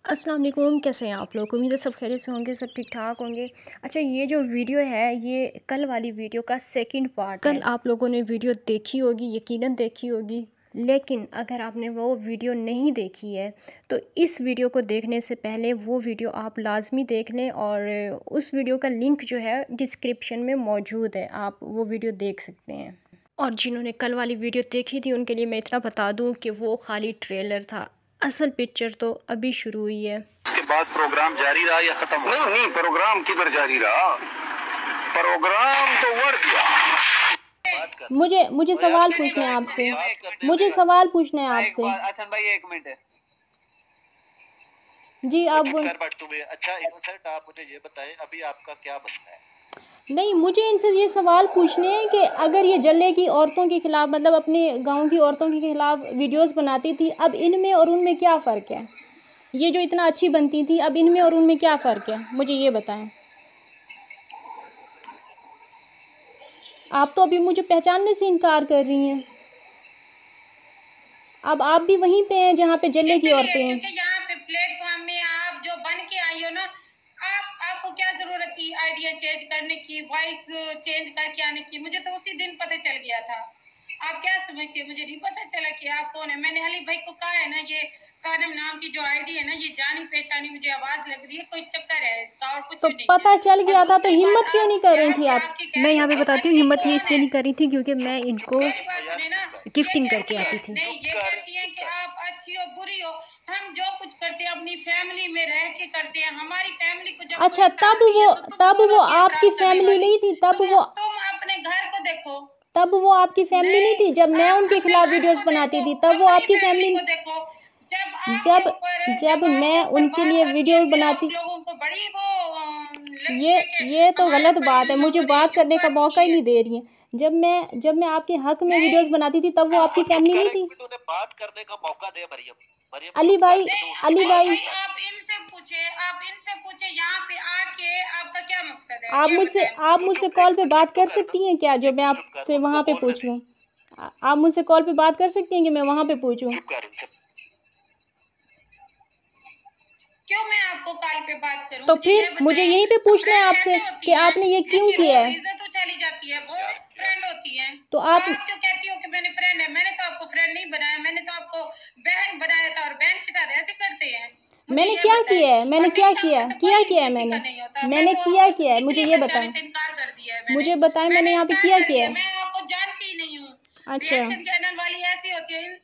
अस्सलाम वालेकुम, कैसे हैं आप लोग। उम्मीद है सब खैरियत से होंगे, सब ठीक ठाक होंगे। अच्छा, ये जो वीडियो है ये कल वाली वीडियो का सेकंड पार्ट है। कल आप लोगों ने वीडियो देखी होगी, यकीनन देखी होगी, लेकिन अगर आपने वो वीडियो नहीं देखी है तो इस वीडियो को देखने से पहले वो वीडियो आप लाजमी देख लें, और उस वीडियो का लिंक जो है डिस्क्रिप्शन में मौजूद है, आप वो वीडियो देख सकते हैं। और जिन्होंने कल वाली वीडियो देखी थी उनके लिए मैं इतना बता दूं कि वो खाली ट्रेलर था, असल पिक्चर तो अभी शुरू हुई है। उसके बाद प्रोग्राम जारी रहा या खत्म? नहीं, प्रोग्राम किधर जारी रहा, प्रोग्राम तो वर्ड दिया। मुझे सवाल पूछना है आपसे, मुझे सवाल पूछना है आपसे। हसन भाई एक मिनट जी आप बोल। अच्छा इनोसेंट, आप मुझे ये बताएं अभी आपका क्या मसला है? नहीं, मुझे इनसे ये सवाल पूछने हैं कि अगर ये जल्ले की औरतों के खिलाफ, मतलब अपने गांव की औरतों के खिलाफ वीडियोस बनाती थी, अब इनमें और उनमें क्या फ़र्क है। ये जो इतना अच्छी बनती थी, अब इनमें और उनमें क्या फ़र्क है, मुझे ये बताएं। आप तो अभी मुझे पहचानने से इनकार कर रही हैं। अब आप भी वहीं पे हैं जहाँ पे जल्ले की औरतें हैं। क्योंकि यहाँ पे प्लेटफॉर्म में आप जो बन के आई हो ना, आपको क्या जरूरत थी आइडिया चेंज करने की, वॉइस चेंज करके आने की। मुझे तो उसी दिन पता चल गया था। आप क्या समझते हो, मुझे नहीं पता चला कि आप कौन है। मैंने अली भाई को कहा है ना, ये खानम नाम की जो आईडी है ना, ये जानी पहचानी मुझे आवाज लग रही है, कोई चक्कर है इसका और कुछ तो नहीं। पता चल गया था तो हिम्मत क्यों नहीं कर रही थी आप। मैं यहाँ पे बताती हूँ, हिम्मत ये इसलिए नहीं कर रही थी क्योंकि मैं इनको मेरी बात सुने ना, गिफ्टिंग करके आती थी। नहीं, ये कहती है कि आप अच्छी हो बुरी हो, हम जो कुछ करते हैं अपनी फैमिली में रह के करते हैं। हमारी फैमिली को जब अच्छा, तब वो आपकी फैमिली नहीं थी, तुम अपने घर को देखो। तब वो आपकी फैमिली नहीं थी। जब मैं उनके खिलाफ वीडियोस बनाती थी तब वो आपकी फैमिली को देखो। जब मैं उनके लिए वीडियो बनाती, लोगों को बड़ी वो ये तो गलत बात है, मुझे बात करने का मौका ही नहीं दे रही है। जब मैं आपके हक में वीडियोस बनाती थी तब वो आपकी फैमिली नहीं थी। बात करने का मौका दे मरियम। अली भाई आप इनसे पूछे यहाँ पे आके आपका क्या मकसद है। आप मुझसे कॉल पे बात कर सकती हैं क्या, जो मैं आपसे वहाँ पे पूछ लूँ। आप मुझसे कॉल पे बात कर सकती हैं कि मैं वहाँ पे पूछूँ। क्यों मैं आपको कॉल पे बात करूं? तो फिर मुझे यहीं पे पूछना है आपसे कि आपने ये क्यों किया है। इज्जत उछाली जाती है, वो फ्रेंड होती है। तो आप क्यों कहती हो कि मैंने फ्रेंड है? मैंने तो आपको फ्रेंड नहीं बनाया, मैंने तो आपको बहन बनाया था, और बहन के साथ ऐसे करते हैं। मैंने क्या किया है, मैंने क्या किया है मैंने क्या किया है, मुझे ये बताएं। मुझे बताएं मैंने यहाँ पे क्या किया है। मैं आपको जानती ही नहीं हूँ। अच्छा, रिएक्शन चैनल वाली ऐसी होती है,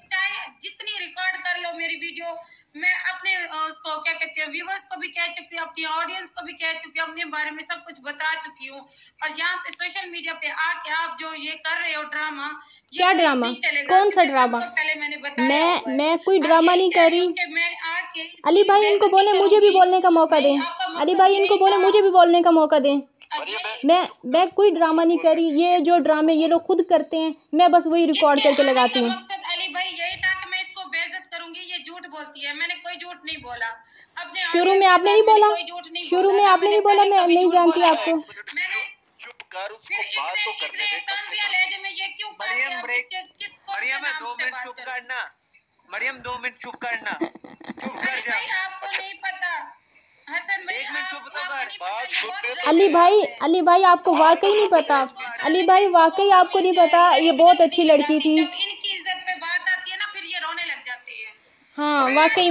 चाहे जितनी रिकॉर्ड कर लो मेरी वीडियो, मैं अपने उसको क्या कहते हैं व्यूवर्स को भी कह चुकी हूँ, अपनी ऑडियंस को भी कह चुकी हूँ, अपने बारे में सब कुछ बता चुकी हूँ। और यहाँ पे सोशल मीडिया पे आके आप जो ये कर रहे हो ड्रामा, क्या ड्रामा, कौन सा ड्रामा। पहले मैंने बताया मैं कोई ड्रामा नहीं कर रही। अली भाई इनको बोले मुझे भी बोलने का मौका दें। अली भाई इनको बोले मुझे भी बोलने का मौका दें। मैं कोई ड्रामा नहीं कर रही। ये जो ड्रामे ये लोग खुद करते हैं, मैं बस वही रिकॉर्ड करके लगाती हूँ। अली भाई यही था कि मैं इसको बेइज्जत करूंगी, ये झूठ बोलती है। मैंने कोई झूठ नहीं बोला। शुरू में आपने नहीं बोला, शुरू में आपने नहीं बोला, मैं नहीं जानती आपको। मरियम 2 मिनट चुप करना, चुप कर जा। आपको नहीं पता हसन भाई, 1 मिनट चुप कर। अली भाई आपको वाकई नहीं पता। अली भाई वाकई आपको नहीं पता, ये बहुत अच्छी लड़की थी। इनकी इज्जत पे बात आती है ना, फिर ये रोने लग जाती है। हाँ वाकई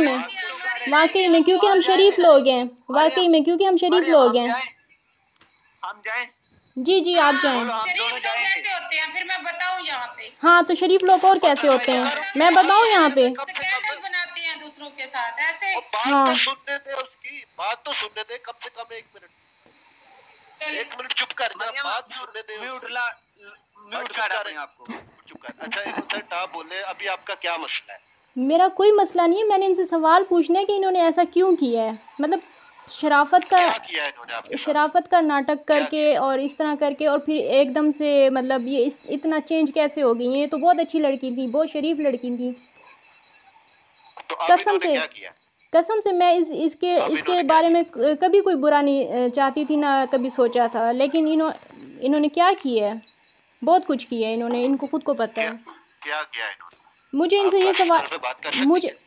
में क्योंकि हम शरीफ लोग हैं, वाकई में क्योंकि हम शरीफ लोग हैं। हम जाएं? जी आप जाएं। शरीफ लोग कैसे होते हैं फिर मैं बताऊं यहाँ पे। हाँ तो शरीफ लोग और कैसे होते हैं, मैं बताऊं यहाँ पे। स्कैंडल बनाते हैं दूसरों के साथ ऐसे। हाँ तो सुनने दे, उसकी बात तो सुनने दे, कम से कम 1 मिनट। 1 मिनट चुप कर जा, बात सुनने दे। म्यूट कर रहे हैं आपको, चुप कर। अच्छा इनोसेंट आप बोले अभी आपका क्या मसला है? मेरा कोई मसला नहीं है, मैंने इनसे सवाल पूछना है कि इन्होंने ऐसा क्यों किया है। मतलब शराफत का नाटक करके और इस तरह करके, और फिर एकदम से मतलब ये इतना चेंज कैसे हो गई। ये तो बहुत अच्छी लड़की थी, बहुत शरीफ लड़की थी। तो कसम से मैं इसके बारे में कभी कोई बुरा नहीं चाहती थी, ना कभी सोचा था। लेकिन इन्होंने क्या किया है, बहुत कुछ किया है इन्होंने, इनको खुद को पता है। क्या किया इन्होंने? मुझे इनसे ये सवाल,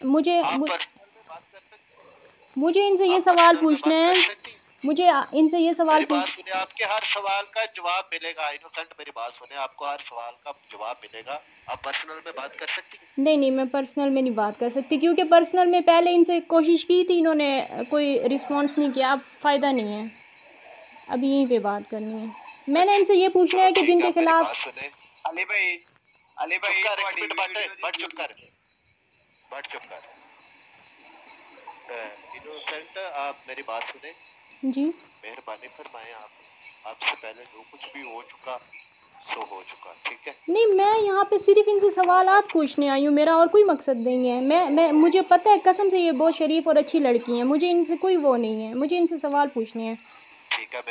मुझे मुझे इनसे ये सवाल पूछना है, मुझे इनसे ये सवाल सुने, आपके हर सवाल का जवाब मिलेगा। इनोसेंट मेरी बात सुने, आपको हर सवाल का जवाब मिलेगा। आप पर्सनल में बात कर सकती हैं? नहीं, मैं पर्सनल में नहीं बात कर सकती, क्योंकि पर्सनल में पहले इनसे कोशिश की थी, इन्होंने कोई रिस्पॉन्स नहीं किया। अब फ़ायदा नहीं है, अब यहीं पे बात करनी है। मैंने इनसे ये पूछना है कि जिनके खिलाफ अली भाई बट चुप कर। इनोसेंट, आप मेरी बात सुने जी। मेहरबानी फरमाएं, आपसे पहले जो कुछ भी हो चुका सो हो चुका, ठीक है? नहीं, मैं यहाँ पे सिर्फ इनसे सवालात पूछने आई हूँ, मेरा और कोई मकसद नहीं है। मैं मुझे पता है कसम से ये बहुत शरीफ और अच्छी लड़की हैं, मुझे इनसे कोई वो नहीं है, मुझे इनसे सवाल पूछने हैं। ठीक है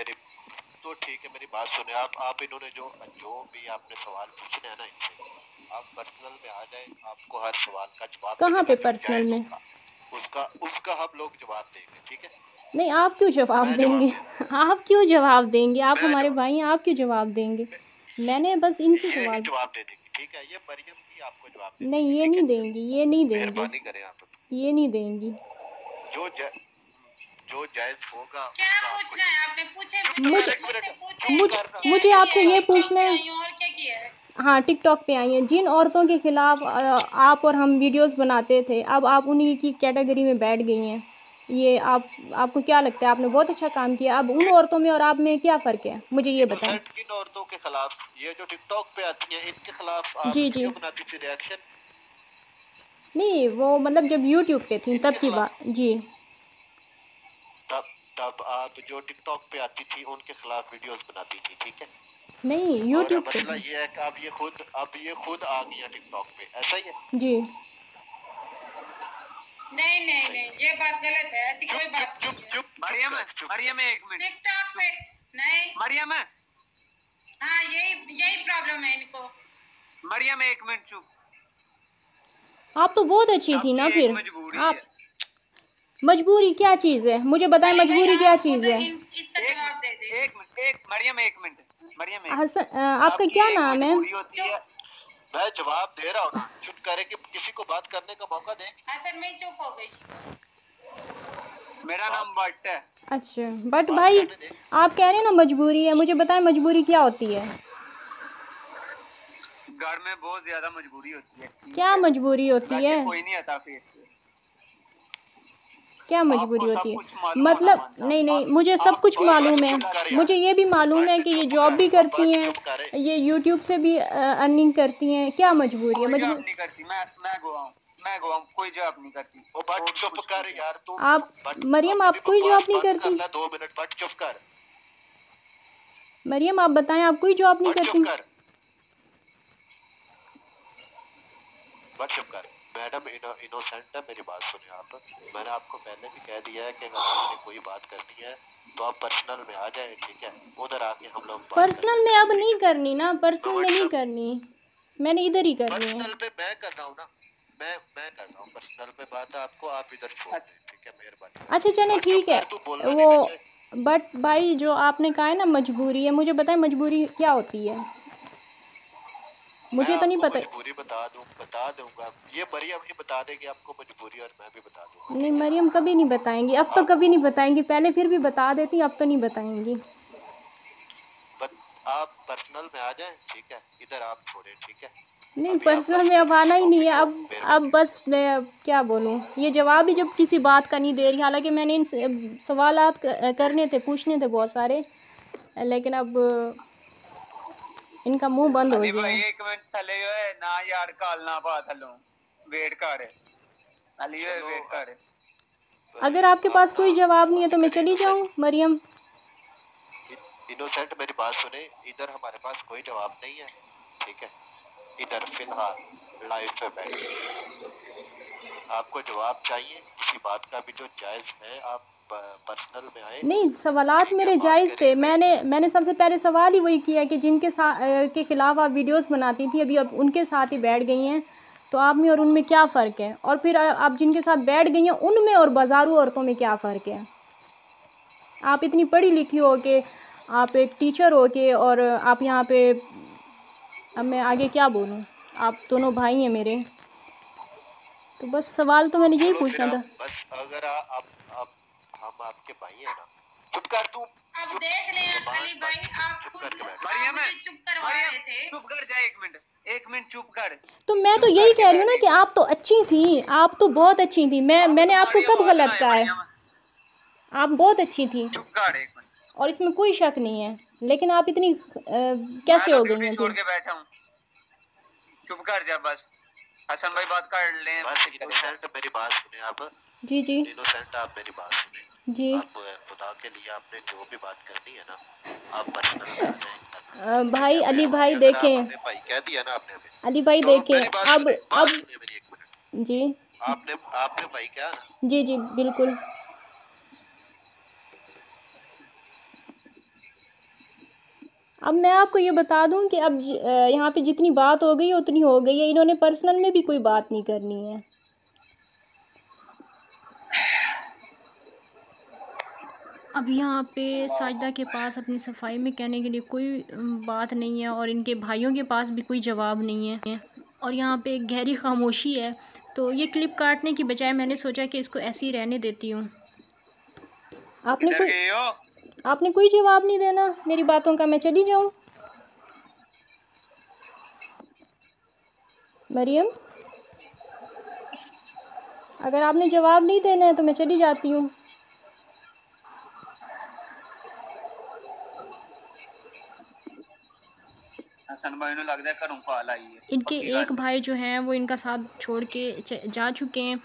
मेरी बात सुने। आप इन्होंने जो भी आपने सवाल पूछने हैं ना इनसे, आप पर्सनल में आ जाए, आपको हर सवाल का जवाब कहाँ पे पर्सनल में? उसका हम लोग जवाब देंगे, ठीक है? नहीं, आप क्यों जवाब देंगे? आप क्यों जवाब देंगे? आप हमारे भाई हैं, आप क्यों जवाब देंगे? मैंने बस इनसे सवाल जवाब दे देंगी, ठीक है? ये मरियम भी आपको जवाब देगी। नहीं, ये नहीं देंगी, ये नहीं देंगी, मेहरबानी करें आप, ये नहीं देंगी। जो जायज होगा। क्या पूछना है आपने? मुझे आपसे ये पूछना है। और क्या किया है? हाँ, टिकटॉक पे आई हैं। जिन औरतों के खिलाफ आप और हम वीडियोस बनाते थे, अब आप उन्हीं की कैटेगरी में बैठ गई हैं। ये आपको क्या लगता है? आपने बहुत अच्छा काम किया। अब उन औरतों में और आप में क्या फ़र्क है, मुझे ये बताएं। किन औरतों के खिलाफ? ये जो टिकटॉक पे आती हैं, इनके खिलाफ आप जी वीडियो बनाती थी, रिएक्शन? नहीं, वो मतलब जब यूट्यूब पे थी तब की बात जी। तब आप जो टिकटॉक पे आती थी उनके खिलाफ वीडियोस बनाती थी, ठीक है? नहीं, यूट्यूब पे। मसला ये है कि अब ये खुद आ गई है टिकटॉक पे, ऐसा ही है? जी। नहीं, ये बात गलत है, ऐसी कोई बात नहीं है। मरियम एक मिनट। टिकटॉक पे नहीं। मरियम है? हाँ, यही प्रॉब्लम है इनको। मरियम एक मिनट चुप। आप तो बहुत अच्छी थी ना फिर। आप मजबूरी क्या चीज़ है, मुझे बताएं, मजबूरी क्या चीज़ है? इसका जवाब दे दे। मरियम एक मिनट। हसन, आपका क्या नाम है? मैं जवाब दे रहा हूँ ना, चुप करे कि किसी को बात करने का मौका दें। हसन मैं चुप हो गई। मेरा नाम बट है। अच्छा, बट भाई आप कह रहे हैं ना मजबूरी है, मुझे बताएं मजबूरी क्या होती है? घर में बहुत ज्यादा मजबूरी होती है। क्या मजबूरी होती है? कोई नहीं आता फेस पे। क्या मजबूरी होती है? मतलब नहीं, मुझे सब कुछ मालूम है। मुझे ये भी मालूम है कि ये जॉब भी करती हैं, ये यूट्यूब से भी अर्निंग करती हैं। क्या मजबूरी है? मजबूरी नहीं करती। मैं गवाऊं, कोई जॉब नहीं करती। वो बट चुप कर यार तू। आप मरियम, आप कोई जॉब नहीं करती? 2 मिनट बट चुप कर। मरियम, आप बताएं, आप कोई जॉब नहीं करती? बट चुप कर। मैडम इनोसेंट है, मेरी बात सुनिए आप। मैंने आपको पहले भी कह दिया है कि अगर आपने कोई बात करनी है तो आप पर्सनल में आ जाए, ठीक है? उधर आके हम लोग पर्सनल में अब नहीं करनी ना, पर्सनल में नहीं करनी, मैंने इधर ही करनी है। पर्सनल पे मैं कर रहा हूँ ना, मैं कर रहा हूँ पर्सनल पे बात। आपको आप इधर छोड़ दें, ठीक है? मेहरबानी। अच्छा चले ठीक है। वो बट भाई जो आपने कहा है ना मजबूरी है, मुझे बताएं मजबूरी क्या होती है? मुझे तो नहीं पता। मजबूरी बता दूंगा। ये मरियम ही बता देगी आपको मजबूरी, और मैं भी बता दूंगा। नहीं, मरियम कभी नहीं बताएंगी, अब तो कभी नहीं बताएंगी। पहले फिर भी बता देती, अब तो नहीं बताएंगी। आप पर्सनल में आ जाएं, ठीक है? इधर आप छोड़े, ठीक है? नहीं, पर्सनल में अब आना ही नहीं है। अब बस मैं क्या बोलूँ, ये जवाब ही जब किसी बात का नहीं दे रही। हालांकि मैंने इन सवालात करने थे, पूछने थे बहुत सारे, लेकिन अब इनका मुंह बंद हो गया। एक मिनट थले ना यार, काल ना बात हलो, वेट कर वेट कर। अगर आपके पास कोई जवाब नहीं है तो मैं चली जाऊँ मरियम? इनोसेंट मेरी बात सुने, इधर हमारे पास कोई जवाब नहीं है, ठीक है? इधर फिलहाल लाइव पे बैठे। आपको जवाब चाहिए किसी बात का भी जो जायज है, आप पर्सनल में आए। नहीं, सवालात मेरे जायज़ थे। मैंने सबसे पहले सवाल ही वही किया कि जिनके साथ के ख़िलाफ़ आप वीडियोस बनाती थी, अभी अब उनके साथ ही बैठ गई हैं, तो आप में और उनमें क्या फ़र्क है? और फिर आप जिनके साथ बैठ गई हैं उनमें और बाज़ारू औरतों में क्या फ़र्क है? आप इतनी पढ़ी लिखी हो के, आप एक टीचर हो के, और आप यहाँ पे, अब मैं आगे क्या बोलूँ? आप दोनों भाई हैं मेरे। तो बस सवाल तो मैंने यही चलो पूछना फिर था। बस अगर आप हम आपके भाई हैं ना, चुप कर तू। अब देख लें अली भाई, आप खुद आप मुझे चुप करवा रहे थे। चुप कर जा, एक मिनट चुप कर। तो मैं तो यही कह रही हूँ ना कि आप तो अच्छी थी, आप तो बहुत अच्छी थी। मैंने आपको कब गलत कहा है? आप बहुत अच्छी थी चुप कर एक मिनट। और इसमें कोई शक नहीं है, लेकिन आप इतनी कैसे हो गई हैं छोड़ फिर? के बैठा हूँ, चुप कर जा बस। हसन भाई बात कर ले। बस इनोसेंट मेरी बात सुने आप। जी जी इनोसेंट आप मेरी बात सुने जी। आप खुदा के लिए आपने जो भी बात करनी है ना, आप पर्सनल भाई अली भाई देखें, भाई कह दिया ना आपने हमें। अली भाई तो देखें मेरी बात अब सुनिए मेरी 1 मिनट। जी आपने भाई क्या ना? जी जी बिल्कुल। अब मैं आपको ये बता दूं कि अब यहाँ पे जितनी बात हो गई है उतनी हो गई है, इन्होंने पर्सनल में भी कोई बात नहीं करनी है। अब यहाँ पे साजिदा के पास अपनी सफाई में कहने के लिए कोई बात नहीं है और इनके भाइयों के पास भी कोई जवाब नहीं है और यहाँ पे एक गहरी खामोशी है। तो ये क्लिप काटने की बजाय मैंने सोचा कि इसको ऐसे ही रहने देती हूँ। आपने कोई जवाब नहीं देना मेरी बातों का, मैं चली जाऊँ? मरियम, अगर आपने जवाब नहीं देना है तो मैं चली जाती हूँ। हसन भाई ने लगता है करूँ कॉल आई है। इनके एक भाई जो हैं वो इनका साथ छोड़ के जा चुके हैं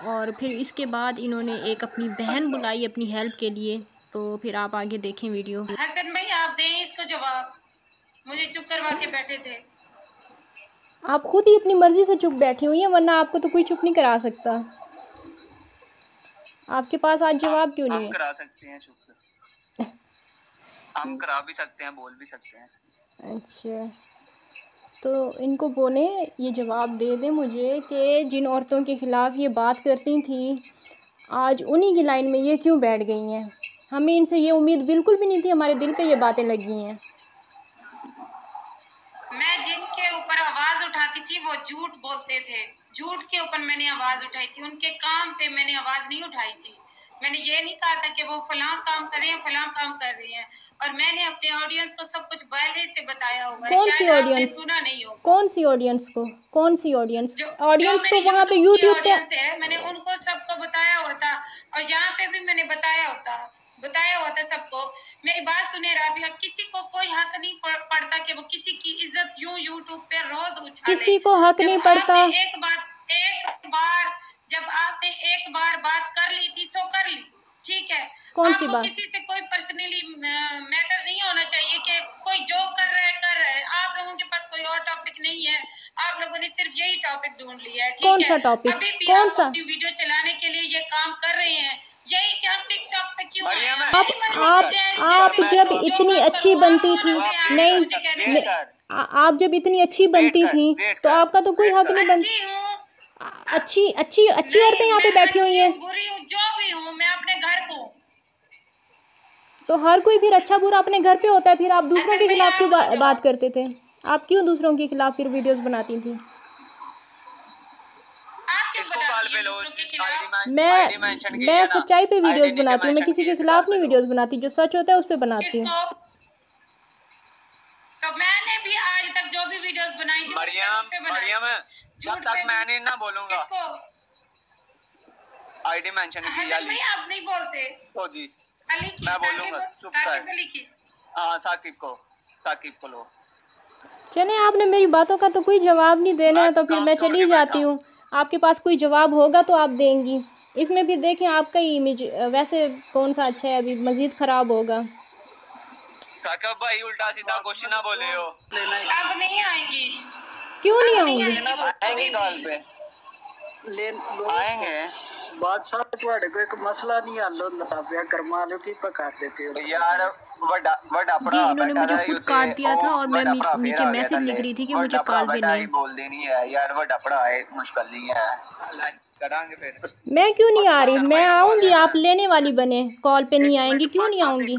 और फिर इसके बाद इन्होंने एक अपनी बहन बुलाई अपनी हेल्प के लिए। तो फिर आप आगे देखें वीडियो। हसन भाई आप दें इसको जवाब, मुझे चुप करवा के बैठे थे। आप खुद ही अपनी मर्जी से चुप बैठी हुई हैं, वरना आपको तो कोई चुप नहीं करा सकता। आपके पास आज जवाब क्यों नहीं है? हम करा सकते हैं चुप। हम करा भी सकते हैं, बोल भी सकते हैं। अच्छा, तो इनको बोले ये जवाब दे दें मुझे कि जिन औरतों के ख़िलाफ़ ये बात करती थी आज उन्हीं की लाइन में ये क्यों बैठ गई हैं? हमें इनसे ये उम्मीद बिल्कुल भी नहीं थी, हमारे दिल पे ये बातें लगी हैं। मैं जिनके ऊपर आवाज उठाती थी वो झूठ बोलते थे, झूठ के ऊपर मैंने आवाज उठाई थी, उनके काम पे मैंने आवाज नहीं उठाई थी। मैंने ये नहीं कहा था कि वो फलां काम कर रहे हैं फलां काम कर रही हैं, और मैंने अपने ऑडियंस को सब कुछ पहले से बताया हुआ है। कौन सी ऑडियंस? सुना नहीं हो? कौन सी ऑडियंस को? कौन सी ऑडियंस? ऑडियंस तो वहाँ पे यूट्यूब यूट्यूब पे है, मैंने उनको सबको बताया हुआ था और यहाँ पे भी मैंने बताया हुआ था सबको। मेरी बात सुने राफिया, किसी को कोई हक नहीं पड़ता कि वो किसी की इज्जत यूं यूट्यूब पे रोज उछाले। किसी को हक नहीं पड़ता। एक बार जब आपने एक बार बात कर ली थी सो कर ली, ठीक है। कौन सी बात? किसी से कोई पर्सनली मैटर नहीं होना चाहिए कि कोई जो कर रहा है। आप लोगों के पास कोई और टॉपिक नहीं है, आप लोगों ने सिर्फ यही टॉपिक ढूंढ लिया है, ठीक है। कौन सा टॉपिक? अभी भी कौन आप सा? अपनी वीडियो चलाने के लिए ये काम कर रहे हैं, यही कि हम टिकटॉक पे क्यों आए? आप जब इतनी अच्छी बनती थी, नहीं आप जब इतनी अच्छी बनती थी तो आपका तो कोई हक नहीं बनता। अच्छी अच्छी अच्छी औरतें यहाँ पे बैठी हुई हैं। बुरी जो भी हूँ मैं अपने घर को। तो हर कोई फिर अच्छा बुरा अपने घर पे होता है, फिर आप दूसरों के खिलाफ क्यों बात करते थे? आप क्यों दूसरों के खिलाफ फिर वीडियोस बनाती थी? मैं सच्चाई पे वीडियोस बनाती हूँ, मैं किसी के खिलाफ नहीं वीडियोस बनाती, जो सच होता है उस पे बनाती हूँ। तो मैंने भी आज तक जो भी वीडियोस बनाई थी मरियम जब तक मैं नहीं ना बोलूंगा आईडी मेंशन किया भाई आप नहीं बोलते तो जी अली की मैं बोलूंगा चुप कर। हाँ साकिब को लो। चले, आपने मेरी बातों का तो कोई जवाब नहीं देना है तो फिर मैं चली जाती हूँ। आपके पास कोई जवाब होगा तो आप देंगी। इसमें फिर देखें आपका ही इमेज वैसे कौन सा अच्छा है, अभी मज़ीद ख़राब होगा। साकिब भाई उल्टा सीधा क्वेश्चन ना बोले हो। अब नहीं आएंगी। क्यों नहीं आऊँगी? आएंगे कॉल पे आएंगे। बादशाह ਤੁਹਾਡੇ को एक मसला नहीं हल होता पिया करवा लो की पका देते हो यार बड़ा जी इन्होंने मुझे खुद काट दिया था और मैं नीचे मैसेज लिख रही थी कि मुझे कॉल पे नहीं बोल देनी है यार, बड़ा पड़ा है मुश्किल नहीं है करांगे फिर। मैं क्यों नहीं आ रही? मैं आऊँगी, आप लेने वाली बने, कॉल पे नहीं आएंगी। क्यों नहीं आऊँगी?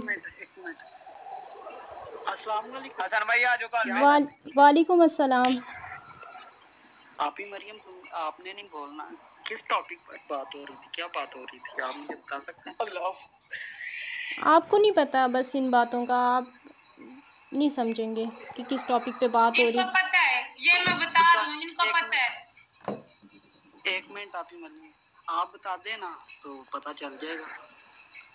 हसन भाई आ जाओ। वालेकुम अस्सलाम। आप ही मरियम तुम आपने नहीं बोलना। किस टॉपिक पर बात हो रही थी, क्या बात हो रही थी, आप मुझे बता सकते हैं? आपको नहीं पता, बस इन बातों का आप नहीं समझेंगे कि किस टॉपिक पे बात हो रही इनको थी। पता है, ये मैं बता दूं, इनको पता है। एक मिनट आप ही मलिए, आप बता देना तो पता चल जाएगा।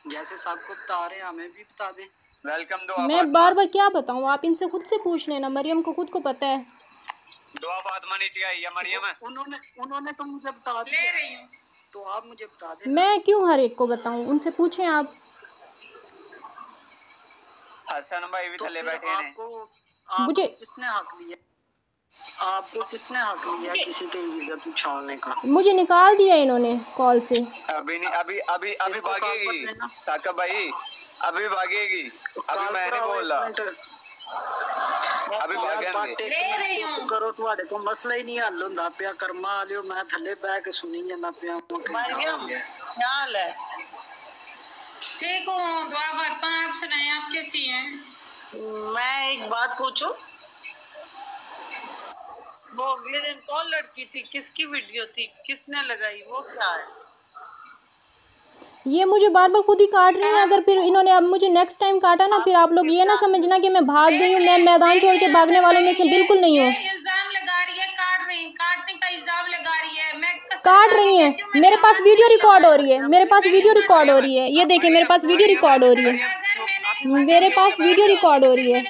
जैसे सबको बता रहे हैं हमें भी बता दें। वेलकम दुआ मैं बार बार क्या बताऊं, आप इनसे खुद से पूछ लेना। मरियम को खुद को पता है। दुआ फातिमा नीचे आई है मरियम। उन्होंने तो मुझे बता ले दिया, रही हूँ। तो आप मुझे बता दें। मैं क्यों हर एक को बताऊं, उनसे पूछें आप। हसन भाई भी तो थले फिर बैठे हैं। आपको मुझे किसने हक दिया, आपको किसने हक दिया किसी की इज्जत उछालने का? मुझे निकाल दिया इन्होंने कॉल से। अभी नहीं, अभी भागेगी साकिब भाई, अभी भागेगी। अभी मैं नहीं बोल रहा, अभी भागे करो तुम्हारे को मसला ही नहीं हल होंदा पिया। कर्मा वालियो मैं थले बैठ के सुनी जाना पिया। मरियम क्या हाल है? ठीक हूँ दुआ फातिमा, आप सुनाएं, आप कैसी हैं? मैं एक बात पूछूं, वो अगले दिन कौन लड़की थी, किसकी वीडियो थी, किसने लगाई, वो क्या है? ये मुझे बार बार खुद ही काट रही हैं। अगर फिर इन्होंने अब मुझे नेक्स्ट टाइम काटा ना, फिर आप लोग ये ना समझना कि मैं भाग गई हूँ। मैं मैदान छोड़ के भागने वालों में से बिल्कुल नहीं हूँ। इल्जाम लगा रही है, काटने का इल्जाम लगा रही है। मैं काट रही है, मेरे पास वीडियो रिकॉर्ड हो रही है, मेरे पास वीडियो रिकॉर्ड हो रही है। ये देखिए मेरे पास वीडियो रिकॉर्ड हो रही है, मेरे पास वीडियो रिकॉर्ड हो रही है।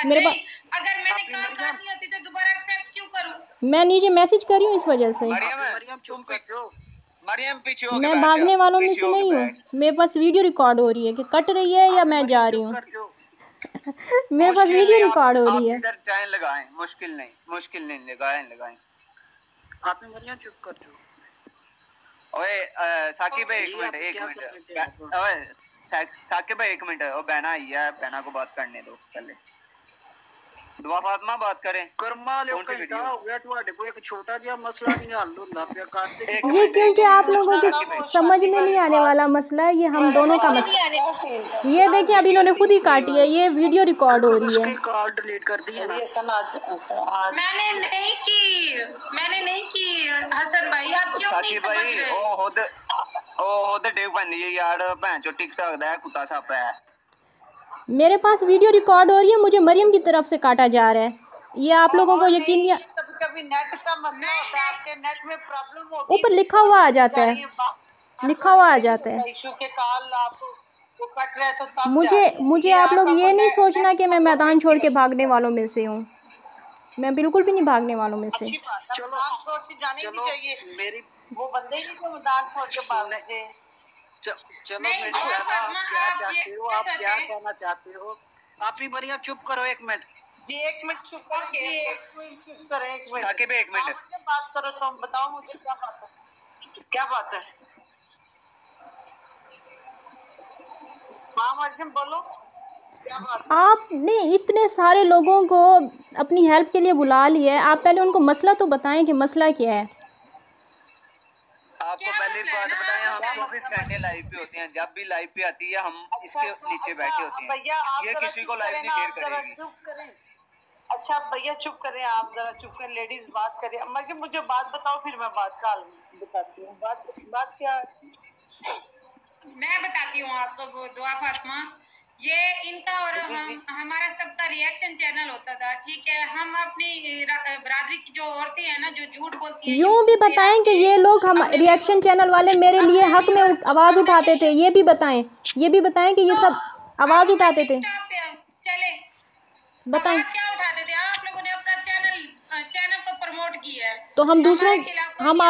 मेरे पास अगर मैंने कहा काटनी होती तो दोबारा एक्सेप्ट क्यों करूं? मैं नीचे मैसेज कर रही हूँ इस वजह से। मरियम चुप कर जाओ। मरियम पीछे हो के मैं बैठ भागने जा, वालों में पीछे से हो के नहीं हूँ। बैठ। मेरे पास वीडियो रिकॉर्ड हो रही है कि कट रही है या मैं जा रही हूँ। मेरे पास वीडियो रिकॉर्ड हो रही है। आप इधर चाहे लगाएं, मुश्किल नहीं लगाएं। आपने मरियम चुप कर जाओ। ओए साकिब भाई एक मिनट। ओए साकिब भाई एक मिनट। ओ बहना आई है, बहना को बात करने दो पहले। दुआ फातिमा बात करें। कर्मा ले घंटा हो गया तुम्हारे को, एक छोटा जिहा मसला नहीं हल होंदा पिया काटते। ये क्योंकि आप लोगों के समझ में नहीं आने वाला मसला है, ये हम दोनों का मसला। ये देखिए अब इन्होंने खुद ही काटी है, ये वीडियो रिकॉर्ड हो रही है। कॉल डिलीट कर दी है ना। मैंने नहीं की हसन भाई, आप क्यों नहीं समझ रहे? ओ होते देख बंदी है यार, भैन चो टिकटॉक दा कुत्ता साप है। मेरे पास वीडियो रिकॉर्ड हो रही है, मुझे मरियम की तरफ से काटा जा रहा है। ये आप लोगों को यकीन नहीं। कभी नेट का मसला होता है, आपके नेट में प्रॉब्लम होगी, ऊपर लिखा हुआ आ जाता है, लिखा हुआ आ जाता है। इशू के कॉल आपको कट रहे तो तब मुझे आप लोग ये नहीं सोचना कि मैं मैदान छोड़ के भागने वालों में से हूँ। मैं बिल्कुल भी नहीं भागने वालों में से। चलो मैदान छोड़ के जाने नहीं चाहिए। मेरी वो बंदे ही को मैदान छोड़ के भागने चाहिए। चलो मेरी आप क्या चाहते हो, आप क्या कहना चाहते हो? आप ही मरियम चुप करो एक मिनट। जी एक मिनट चुप करो, एक मिनट चुप करें, एक मिनट साकिब एक मिनट बात करो। तुम बताओ मुझे क्या बात है, क्या बात है? हाँ मरियम बोलो, क्या बात है? आपने इतने सारे लोगों को अपनी हेल्प के लिए बुला लिया है, आप पहले उनको मसला तो बताएं कि मसला क्या है। आपको पहले एक बात बताएं, हम 24 घंटे लाइव पे होते हैं। जब भी लाइव पे आती है हम इसके नीचे बैठे होते हैं। ये किसी को लाइव नहीं शेयर करेगी। अच्छा भैया चुप करें, आप जरा चुप करें, लेडीज बात करें। मगर मुझे बात बताओ, फिर मैं बात का बताती हूँ। बात क्या है? मैं बताती हूँ आपको दुआ फातिमा। ये इनका और हमारा सबका रिएक्शन चैनल होता था, ठीक है। हम अपनी बरादरी की जो औरतें हैं ना, जो झूठ बोलती हैं, यूँ भी बताएं कि ये लोग हम रिएक्शन चैनल वाले मेरे लिए हक में आवाज़ उठाते थे। ये भी बताएं कि ये सब आवाज़ उठाते थे। चले बताएं क्या उठाते थे? आप लोगों ने अपना चैनल को प्रमोट किया है, तो हम दूसरों हम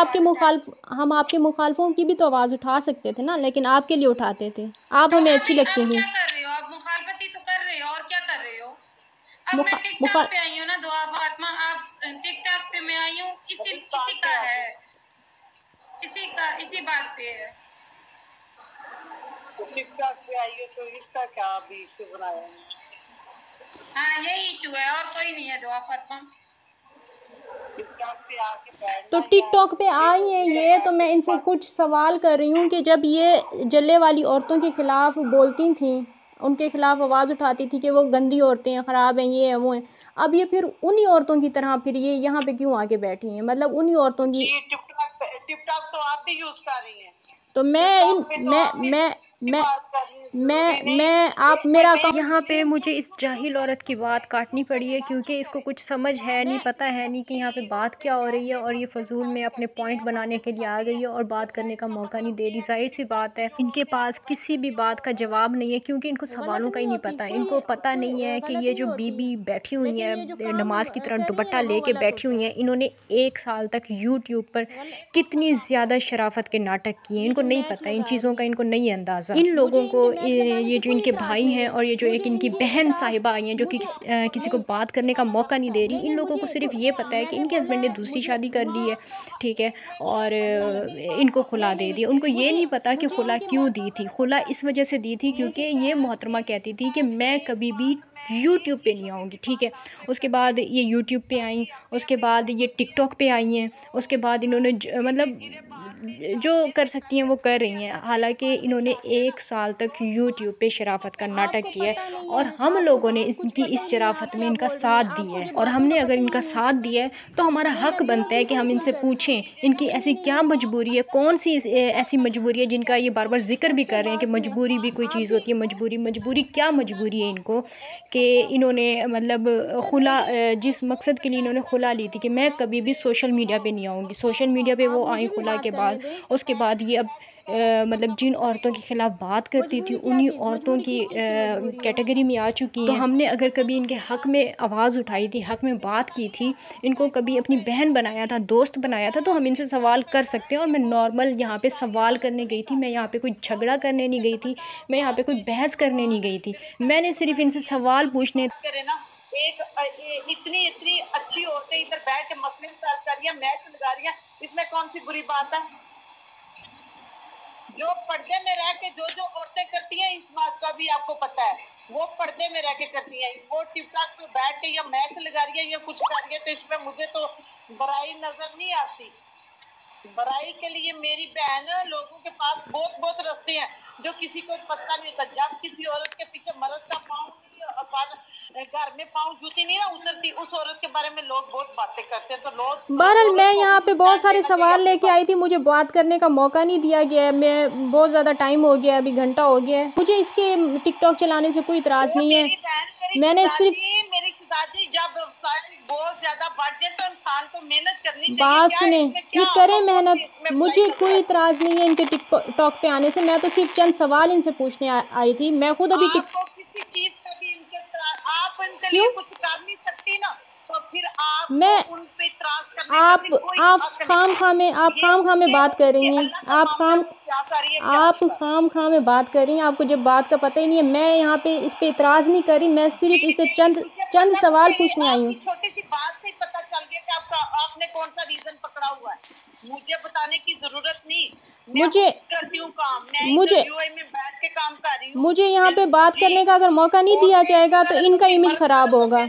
आपके मुखालफों की भी तो आवाज़ उठा सकते थे ना, लेकिन आपके लिए उठाते थे। आप हमें अच्छी लगती थी। क्या कर रहे हो आप? मुखालफत ही तो कर रहे हो, और क्या कर रहे हो? अब मैं टिकटॉक पे आई हूँ ना दुआ फातिमा, आप टिकटॉक पे मैं आई हूँ, इसी का है, इसी बात पे है। टिकटॉक पे आई हो तो इसका क्या अभी इशू बनाया है? हाँ यही इशू है, और कोई नहीं है दुआ फातिमा। तो टिकटॉक पे आई है ये, तो मैं इनसे कुछ सवाल कर रही हूँ कि जब ये जल्ले वाली औरतों के ख़िलाफ़ बोलती थी, उनके ख़िलाफ़ आवाज़ उठाती थी कि वो गंदी औरतें हैं, ख़राब हैं, ये हैं, वो हैं, अब ये फिर उन्हीं औरतों की तरह फिर ये यहाँ पे क्यों आके बैठी हैं? मतलब उन्हीं औरतों की टिकटॉक तो आप भी यूज कर रही हैं, तो मैं आप मेरा यहाँ पे मुझे इस जाहिल औरत की बात काटनी पड़ी है क्योंकि इसको कुछ समझ है नहीं, पता है नहीं कि यहाँ पे बात क्या हो रही है, और ये फजूल में अपने पॉइंट बनाने के लिए आ गई है और बात करने का मौका नहीं दे रही। जाहिर सी बात है इनके पास किसी भी बात का जवाब नहीं है क्योंकि इनको सवालों का ही नहीं पता। इनको पता नहीं है कि ये जो बीबी बैठी हुई है नमाज की तरह दुपट्टा लेके बैठी हुई हैं, इन्होंने 1 साल तक यूट्यूब पर कितनी ज़्यादा शराफत के नाटक किए। इनको नहीं पता, इन चीज़ों का इनको नहीं अंदाज़ा। इन लोगों को ये जो इनके भाई हैं और ये जो एक इनकी बहन साहिबा आई हैं जो कि किसी को बात करने का मौका नहीं दे रही, इन लोगों को सिर्फ ये पता है कि इनके हस्बैंड ने दूसरी शादी कर ली है, ठीक है, और इनको खुला दे दिया। उनको ये नहीं पता कि खुला क्यों दी थी। खुला इस वजह से दी थी क्योंकि ये मोहतरमा कहती थी कि मैं कभी भी यूट्यूब पे नहीं आऊँगी, ठीक है। उसके बाद ये यूट्यूब पे आई, उसके बाद ये टिकटॉक पे आई हैं, उसके बाद इन्होंने मतलब जो कर सकती हैं वो कर रही हैं। हालांकि इन्होंने 1 साल तक यूट्यूब पे शराफत का नाटक किया है और हम लोगों ने इनकी इस शराफत में इनका साथ दिया है, और हमने अगर इनका साथ दिया है तो हमारा हक बनता है कि हम इनसे पूछें इनकी ऐसी क्या मजबूरी है, कौन सी ऐसी मजबूरी है जिनका ये बार बार जिक्र भी कर रहे हैं कि मजबूरी भी कोई चीज़ होती है। मजबूरी क्या मजबूरी है इनको कि इन्होंने मतलब खुला जिस मकसद के लिए इन्होंने खुला ली थी कि मैं कभी भी सोशल मीडिया पे नहीं आऊँगी। सोशल मीडिया पे वो आई खुला के बाद, उसके बाद ये अब मतलब जिन औरतों के ख़िलाफ़ बात करती थी उन्हीं औरतों की कैटेगरी में आ चुकी हैं। तो हमने अगर कभी इनके हक़ में आवाज़ उठाई थी, हक़ में बात की थी, इनको कभी अपनी बहन बनाया था, दोस्त बनाया था, तो हम इनसे सवाल कर सकते हैं। और मैं नॉर्मल यहाँ पे सवाल करने गई थी, मैं यहाँ पे कोई झगड़ा करने नहीं गई थी, मैं यहाँ पे कोई बहस करने नहीं गई थी, मैंने सिर्फ इनसे सवाल पूछने। इतनी इतनी अच्छी औरतें इधर बैठ के मसले सॉल्व कर रही हैं, मैच लगा रही हैं, इसमें कौन सी बुरी बात है? जो पर्दे में रह के जो जो औरतें करती हैं, इस बात का भी आपको पता है, वो पर्दे में रह के करती हैं। वो टिकटॉक पे बैठ के या मैच लगा रही है या कुछ कर रही है, तो इसमें मुझे तो बुराई नजर नहीं आती। बुराई के लिए मेरी बहन, लोगों के पास बहुत बहुत रास्ते हैं जो किसी को पता नहीं होता। जब किसी औरत के पीछे मर्द का पाँव घर में पाँव जूती नहीं ना उतरती, उस औरत के बारे में लोग बहुत बातें करते हैं। तो लोग बहरहाल मैं यहाँ पे बहुत सारे सवाल लेके आई थी, मुझे बात करने का मौका नहीं दिया गया है। मैं बहुत ज़्यादा टाइम हो गया, अभी घंटा हो गया है। मुझे इसके टिकटॉक चलाने से कोई इतराज़ नहीं है। मैंने सिर्फ मेरी शादी जब बहुत ज्यादा बढ़ जाए तो इंसान को मेहनत करनी चाहिए। बात सुने, ये करे मेहनत, मुझे कोई इतराज़ नहीं है इनके टिकटॉक पे आने से। मैं तो सिर्फ चंद सवाल इनसे पूछने आई थी। मैं खुद अभी किसी चीज का भी आप इनके लिए कुछ कर नहीं सकती ना, तो फिर आप मैं उन पे इतराज करने का भी कोई आप खाम खा में बात कर रही हैं। आप खाम खा में बात कर रही हैं। आपको जब बात का पता ही नहीं है। मैं यहाँ पे इस पे इतराज़ नहीं कर रही, मैं सिर्फ इसे चंद सवाल पूछने आई हूँ। छोटी सी बात से ही पता चल गया कि आपने कौन सा रीजन पकड़ा हुआ है। मुझे बताने की जरूरत नहीं, मुझे करती हूँ काम, मैं यूएई में बैठ के काम कर रही हूँ। मुझे यहाँ पे बात करने का अगर मौका नहीं दिया जाएगा तो इनका इमेज खराब होगा।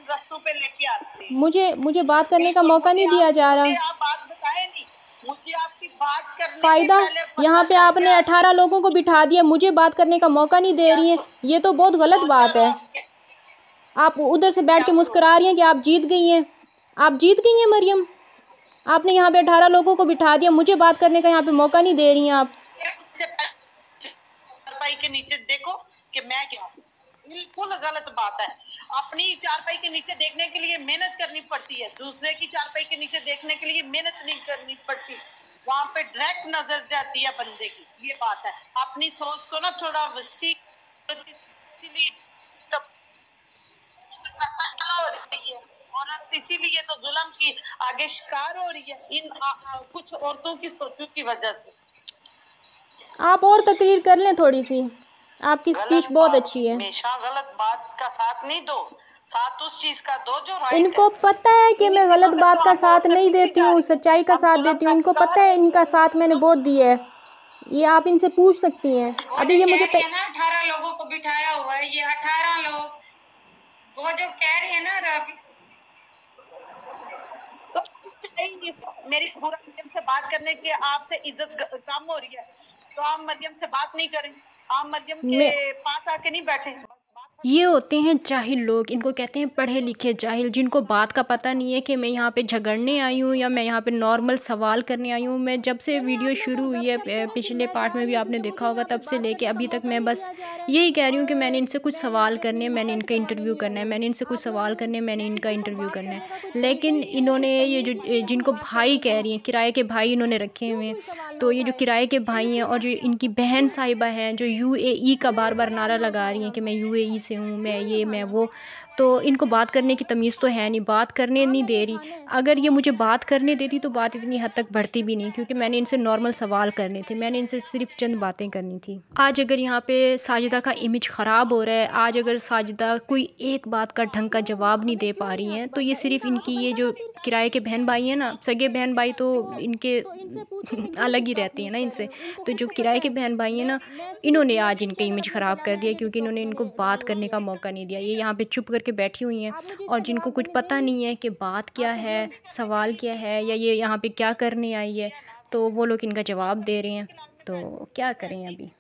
रस्तों पे लेके आते हैं। मुझे बात करने का मौका नहीं दिया जा रहा। आप बात बताए नहीं, मुझे आपकी बात करने फायदा यहाँ पे आपने 18 लोगों को बिठा दिया, मुझे बात करने का मौका नहीं दे रही हैं। ये तो बहुत गलत बात है। आप उधर से बैठ के मुस्कुरा रही हैं कि आप जीत गई हैं। आप जीत गई हैं मरियम। आपने यहाँ पे 18 लोगों को बिठा दिया, मुझे बात करने का यहाँ पे मौका नहीं दे रही हैं आप। चारपाई के नीचे देखो कि मैं क्या हूँ, बिल्कुल गलत बात है। अपनी चारपाई के नीचे देखने के लिए मेहनत करनी पड़ती है, दूसरे की चारपाई के नीचे देखने के लिए मेहनत नहीं करनी पड़ती। वहाँ पे डायरेक्ट नजर जाती है बंदे की, ये बात है। अपनी सोच को ना थोड़ा वसी औरत इसीलिए तो जुल्म की आगे शिकार हो रही है इन कुछ औरतों की सोचों की वजह से। आप और तकरीर कर लें थोड़ी सी, आपकी स्पीच बहुत अच्छी है। हमेशा गलत बात का साथ नहीं दो, साथ उस चीज का दो जो राइट है। इनको पता है कि मैं गलत बात का साथ नहीं देती हूँ, सच्चाई का साथ देती हूँ। इनको पता है इनका साथ मैंने बहुत दिया है। ये आप इनसे पूछ सकती हैं। अभी ये मुझे 18 लोगों को बिठाया हुआ है, ये 18 लोग वो जो कह रही है ना रफी, तो मेरी मरियम से बात करने की आपसे इज्जत कम हो रही है, तो आप मरियम से बात नहीं करें, आप मरियम के पास आके नहीं बैठे, बस बात ये होते हैं जाहिल लोग, इनको कहते हैं पढ़े लिखे जाहिल, जिनको बात का पता नहीं है कि मैं यहाँ पे झगड़ने आई हूँ या मैं यहाँ पे नॉर्मल सवाल करने आई हूँ। मैं जब से वीडियो शुरू हुई है, पिछले पार्ट में भी आपने देखा होगा, तब से लेके अभी तक मैं बस यही कह रही हूँ कि मैंने इनसे कुछ सवाल करने हैं, मैंने इनका इंटरव्यू करना है, मैंने इनसे कुछ सवाल करने हैं, मैंने इनका इंटरव्यू करना है। लेकिन इन्होंने ये जो जिनको भाई कह रही हैं, किराए के भाई इन्होंने रखे हुए हैं, तो ये जो किराए के भाई हैं और जो इनकी बहन साहिबा हैं जो UAE का बार बार नारा लगा रही हैं कि मैं UAE से हूँ, मैं ये मैं वो, तो इनको बात करने की तमीज़ तो है नहीं, बात करने नहीं दे रही। अगर ये मुझे बात करने देती तो बात इतनी हद तक बढ़ती भी नहीं, क्योंकि मैंने इनसे नॉर्मल सवाल करने थे, मैंने इनसे सिर्फ चंद बातें करनी थी। आज अगर यहाँ पे साजिदा का इमेज ख़राब हो रहा है, आज अगर साजिदा कोई एक बात का ढंग का जवाब नहीं दे पा रही हैं, तो ये सिर्फ इनकी ये जो किराए के बहन भाई हैं ना, सगे बहन भाई तो इनके अलग ही रहती हैं ना इनसे, तो जो किराए के बहन भाई हैं ना, इन्होंने आज इनका इमेज ख़राब कर दिया, क्योंकि इन्होंने इनको बात करने का मौका नहीं दिया। ये यहाँ पे चुप करके बैठी हुई हैं और जिनको कुछ पता नहीं है कि बात क्या है, सवाल क्या है, या ये यहाँ पे क्या करने आई है, तो वो लोग इनका जवाब दे रहे हैं। तो क्या करें अभी।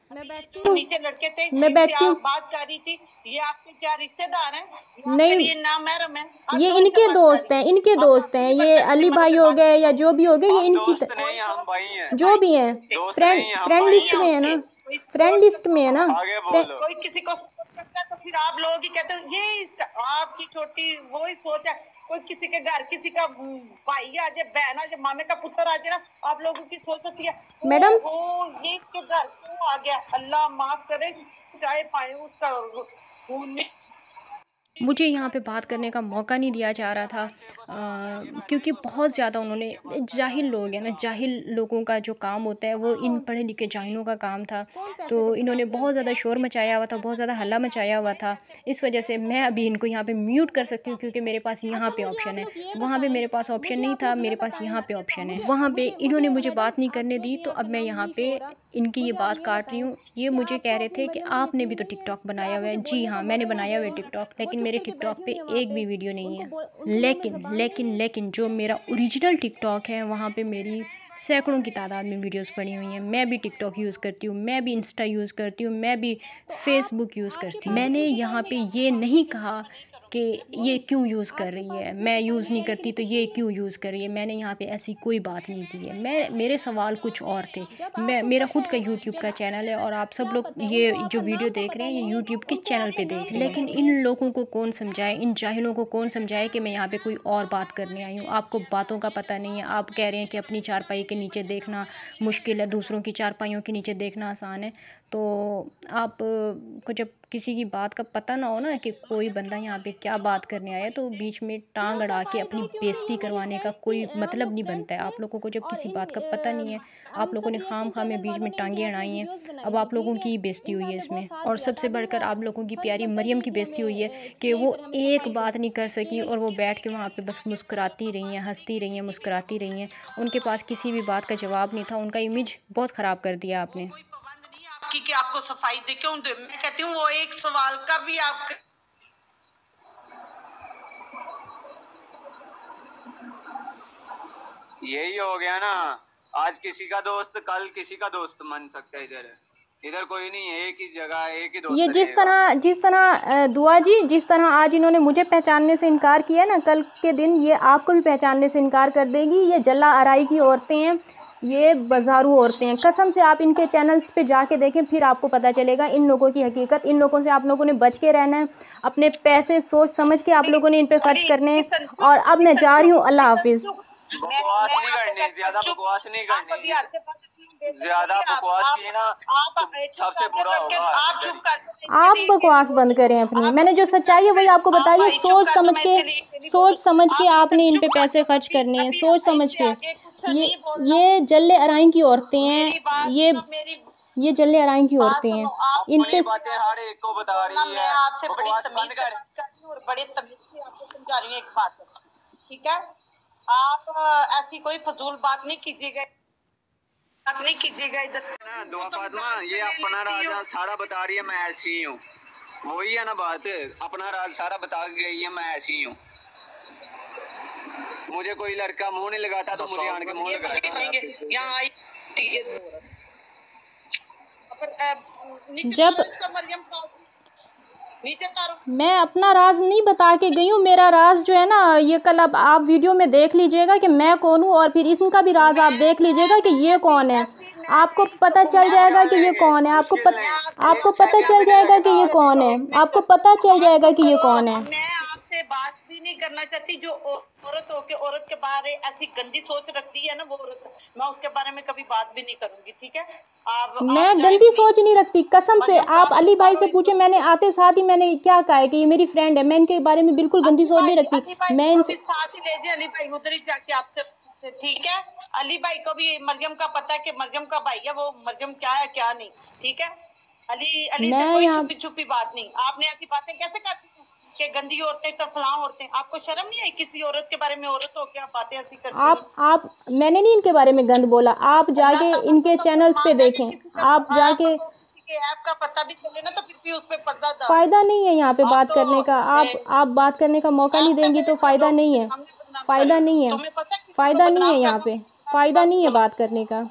नीचे लड़के थे, मैं बैठती हूँ, बात कर रही थी। ये आपके क्या रिश्तेदार हैं? नहीं, ये नामहरम है, ये इनके दोस्त हैं, इनके दोस्त हैं, ये अली भाई हो गए या जो भी हो गए, ये इनकी जो भी हैं, फ्रेंड लिस्ट में है ना, फ्रेंड लिस्ट में है ना। कोई किसी को करता है तो फिर आप लोग ही कहते हो ये इसका, आपकी छोटी वो ही सोच है। कोई किसी के घर किसी का भाई आ जाए, बहन आ जाए, मामे का पुत्र आ जाए ना, आप लोगों की सोच होती है मैडम वो ये इसके घर क्यों आ गया, अल्लाह माफ करे, चाहे पाए उसका खून। मुझे यहाँ पे बात करने का मौका नहीं दिया जा रहा था, क्योंकि बहुत ज़्यादा उन्होंने, जाहिल लोग हैं ना, जाहिल लोगों का जो काम होता है वो इन पढ़े लिखे जाहिलों का काम था, तो इन्होंने बहुत ज़्यादा शोर मचाया हुआ था, बहुत ज़्यादा हल्ला मचाया हुआ था। इस वजह से मैं अभी इनको यहाँ पे म्यूट कर सकती हूँ, क्योंकि मेरे पास यहाँ पे ऑप्शन है, वहाँ पे मेरे पास ऑप्शन नहीं था, मेरे पास यहाँ पे ऑप्शन है। वहाँ पे इन्होंने मुझे बात नहीं करने दी, तो अब मैं यहाँ पे इनकी ये बात काट रही हूँ। ये मुझे कह रहे थे कि आपने भी तो टिकटॉक बनाया हुआ है। जी हाँ, मैंने बनाया हुआ है टिकटॉक, लेकिन मेरे टिकटॉक पे एक भी वीडियो नहीं है। लेकिन जो मेरा ओरिजिनल टिकटॉक है, वहाँ पे मेरी सैकड़ों की तादाद में वीडियोस पड़ी हुई हैं। मैं भी टिकटॉक यूज़ करती हूँ, मैं भी इंस्टा यूज़ करती हूँ, मैं भी फेसबुक यूज़ करती हूँ। मैंने यहाँ पे ये नहीं कहा कि ये क्यों यूज़ कर रही है, मैं यूज़ नहीं करती तो ये क्यों यूज़ कर रही है, मैंने यहाँ पे ऐसी कोई बात नहीं की है। मेरे सवाल कुछ और थे। मेरा खुद का यूट्यूब का चैनल है और आप सब लोग ये जो वीडियो देख रहे हैं ये यूट्यूब के चैनल पे देख रहे हैं, लेकिन इन लोगों को कौन समझाए, इन जाहिलों को कौन समझाए कि मैं यहाँ पे कोई और बात करने आई हूँ। आपको बातों का पता नहीं है, आप कह रहे हैं कि अपनी चारपाई के नीचे देखना मुश्किल है, दूसरों की चारपाइयों के नीचे देखना आसान है। तो आप को जब किसी की बात का पता ना हो ना कि कोई बंदा यहाँ पे क्या बात करने आया, तो बीच में टांग अड़ा के अपनी बेइज्जती करवाने का कोई मतलब नहीं बनता है। आप लोगों को जब किसी बात का पता नहीं है, आप लोगों ने खाम में बीच में टांगें अड़ाई हैं, अब आप लोगों की बेइज्जती हुई है इसमें। और सबसे बढ़कर आप लोगों की प्यारी मरियम की बेइज्जती हुई है कि वो एक बात नहीं कर सकी और वो बैठ के वहाँ पर बस मुस्कुराती रही हैं, हंसती रही हैं, मुस्कुराती रही हैं। उनके पास किसी भी बात का जवाब नहीं था। उनका इमेज बहुत ख़राब कर दिया आपने कि आपको सफाई दे क्यों दे। मैं कहती हूँ वो एक सवाल का भी आप यही हो गया ना, आज किसी का दोस्त कल किसी का दोस्त बन सकता है। इधर कोई नहीं है, एक ही जगह एक ही दोस्त। ये जिस तरह दुआ जी, जिस तरह आज इन्होंने मुझे पहचानने से इनकार किया ना, कल के दिन ये आपको भी पहचानने से इनकार कर देगी। ये जल्ला अराई की औरतें हैं, ये बाजारू औरतें हैं। कसम से आप इनके चैनल्स पे जाके देखें, फिर आपको पता चलेगा इन लोगों की हकीकत। इन लोगों से आप लोगों ने बच के रहना है, अपने पैसे सोच समझ के आप लोगों ने इन पे खर्च करने हैं। और अब मैं जा रही हूँ, अल्लाह हाफिज। बकवास नहीं करनी, ज्यादा बकवास नहीं करनी, ज्यादा बकवास की ना सबसे बुरा होगा। आप बकवास बंद करें अपनी। मैंने जो सच्चाई है वही आपको बताई है। सोच समझ के आपने इन पे पैसे खर्च करने हैं, सोच समझ के। ये जल्ले अराई की औरतें हैं, ये जल्ले अराई की औरतें हैं। इन पे बातें हर एक को बता रही है। मैं आपसे बड़ी तमीज से बात कर रही हूं और बड़े तमीज से आपको समझा रही हूं एक बात, ठीक है? आप ऐसी कोई फजूल बात नहीं कीजिएगा, इधर दुआ फातिमा। ये अपना राज सारा बता रही है, मैं ऐसी ही हूँ। वही है ना बात, अपना राज सारा बता गई है, मैं ऐसी हूँ। मुझे कोई लड़का मुंह नहीं लगाता तो मुझे आने के मुंह लगाएगा। यहाँ जब नीचे तारो। मैं अपना राज नहीं बता के गई हूँ, मेरा राज जो है ना ये कल अब आप वीडियो में देख लीजिएगा कि मैं कौन हूँ, और फिर इनका भी राज आप देख लीजिएगा कि ये कौन है। आपको पता चल जाएगा कि ये कौन है, आपको पता चल जाएगा कि ये कौन है, आपको पता चल जाएगा कि ये कौन है। मैं आपसे बात भी नहीं करना चाहती, जो औरत होके औरत के बारे ऐसी गंदी सोच रखती है ना वो औरत, मैं उसके बारे में कभी बात भी नहीं करूंगी, ठीक है। मैं गंदी सोच नहीं रखती कसम से। आप अली भाई से पूछे, मैंने आते साथ ही मैंने क्या कहा है कि ये मेरी फ्रेंड है, मैं इनके बारे में बिल्कुल गंदी सोच नहीं रखती। मैं इनसे साथ ही ले जाए अली भाई उधर ही जाके आपसे, ठीक है। अली भाई को भी मरियम का पता है कि मरियम का भाई है वो, मरियम क्या है क्या नहीं, ठीक है। अली से कोई छुपी छुपी बात नहीं। आपने ऐसी बातें कैसे करती हैं कि गंदी औरतें तो फलां औरतें, आपको शर्म नहीं आई किसी औरत के बारे में, औरत हो क्या बातें ऐसी करती? आप मैंने नहीं इनके बारे में गंद बोला, आप जाके इनके चैनल्स पे देखें, आप जाके ऐप का पता भी चले ना तो फिर भी उस पे पर्दा डाल। फायदा नहीं है यहाँ पे बात करने का। आप बात करने का मौका नहीं देंगी तो फायदा नहीं है, फायदा नहीं है, फायदा नहीं है यहाँ पे, फायदा नहीं है बात करने का।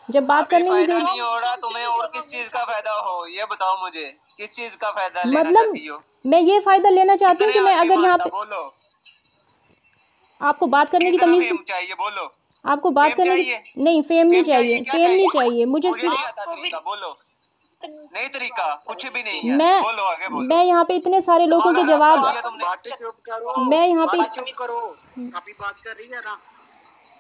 जब बात करने नहीं देगी नहीं हो रहा तुम्हें, और किस चीज का फायदा हो ये बताओ मुझे, किस चीज का फायदा लेना चाहती हो? मैं ये फायदा लेना चाहती हूँ कि मैं अगर यहाँ पे बोलो, आपको बात करने की तमीज चाहिए, बोलो आपको बात करने की नहीं, फेम नहीं चाहिए, फेम नहीं चाहिए मुझे। बोलो नहीं तरीका कुछ भी नहीं है, बोलो आगे बोलो। मैं यहाँ पे इतने सारे लोगों के जवाब, मैं यहाँ पे चुप करो, अभी बात कर रही है ना,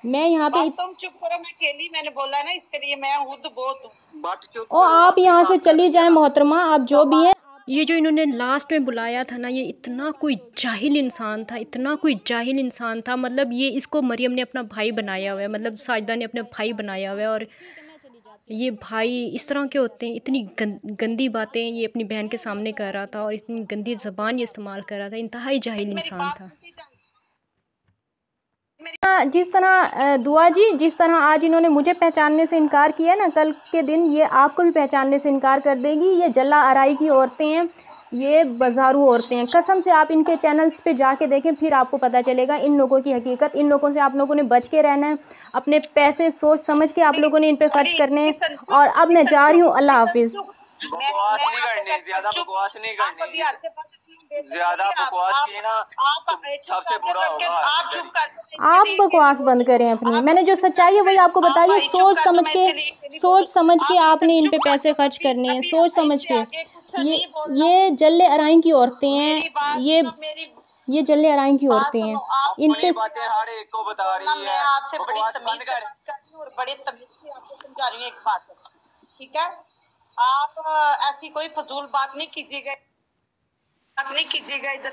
मैं यहाँ पे तुम चुप करो, मैं अकेली मैंने बोला है ना इसके लिए मैं खुद बहुत बात चुप करो। आप यहाँ से चली जाए मोहतरमा, आप जो भी हैं। ये जो इन्होंने लास्ट में बुलाया था ना, ये इतना कोई जाहिल इंसान था, इतना कोई जाहिल इंसान था। मतलब ये इसको मरियम ने अपना भाई बनाया हुआ है, मतलब साजिदा ने अपने भाई बनाया हुआ है, और ये भाई इस तरह के होते हैं। इतनी गंदी बातें ये अपनी बहन के सामने कर रहा था और इतनी गंदी ज़बान ये इस्तेमाल कर रहा था। इंतहाई जाहिल इंसान था। जिस तरह दुआ जी, जिस तरह आज इन्होंने मुझे पहचानने से इनकार किया ना, कल के दिन ये आपको भी पहचानने से इनकार कर देगी। ये जल्ला आराई की औरतें हैं, ये बाजारू औरतें हैं। कसम से आप इनके चैनल्स पे जाके देखें, फिर आपको पता चलेगा इन लोगों की हकीकत। इन लोगों से आप लोगों ने बच के रहना है। अपने पैसे सोच समझ के आप लोगों ने इन पे खर्च करने हैं। और अब मैं जा रही हूँ, अल्लाह हाफिज़। बकवास नहीं करनी, ज्यादा बकवास नहीं करनी, ज्यादा बकवास की ना सबसे बुरा होगा। आप बकवास बंद करें अपनी। मैंने जो सच्चाई है वही आपको बताइए। सोच समझ के आपने इन पे पैसे खर्च करने हैं, सोच समझ के। ये जल्ले अराई की औरतें हैं, ये जल्ले अराई की औरतें हैं। इन पे बातें हर एक को बता रही है। आपसे बड़ी तमीज से और बड़े तमीज से आपको समझा रही हूँ एक बात, ठीक है। आप ऐसी कोई फजूल बात नहीं कीजिएगा इधर।